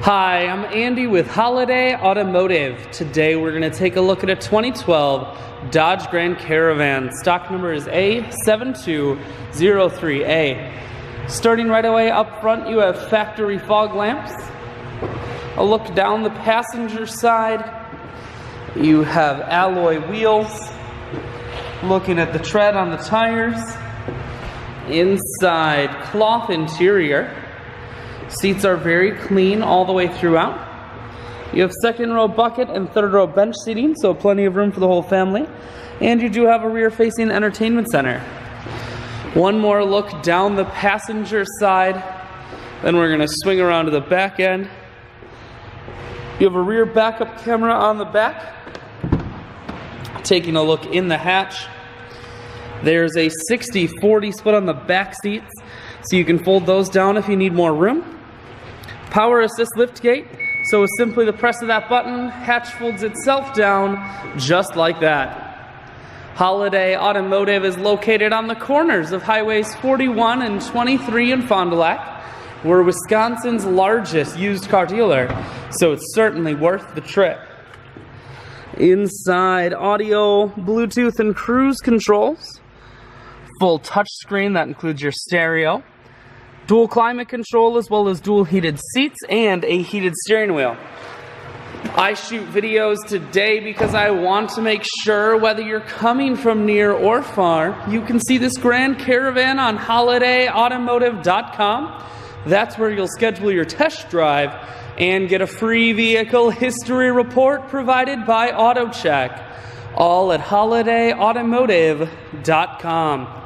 Hi, I'm Andy with Holiday Automotive. Today we're going to take a look at a 2012 Dodge Grand Caravan. Stock number is A7203A. Starting right away up front, you have factory fog lamps. A look down the passenger side, you have alloy wheels. Looking at the tread on the tires. Inside, cloth interior. Seats are very clean all the way throughout. You have second row bucket and third row bench seating, so plenty of room for the whole family. And you do have a rear facing entertainment center. One more look down the passenger side. Then we're going to swing around to the back end. You have a rear backup camera on the back. Taking a look in the hatch. There's a 60-40 split on the back seats, so you can fold those down if you need more room. Power assist liftgate, so with simply the press of that button, hatch folds itself down just like that. Holiday Automotive is located on the corners of highways 41 and 23 in Fond du Lac. We're Wisconsin's largest used car dealer, so it's certainly worth the trip. Inside, audio, Bluetooth, and cruise controls. Full touchscreen that includes your stereo. Dual climate control as well as dual heated seats and a heated steering wheel. I shoot videos today because I want to make sure whether you're coming from near or far, you can see this Grand Caravan on holidayautomotive.com. That's where you'll schedule your test drive and get a free vehicle history report provided by AutoCheck. All at holidayautomotive.com.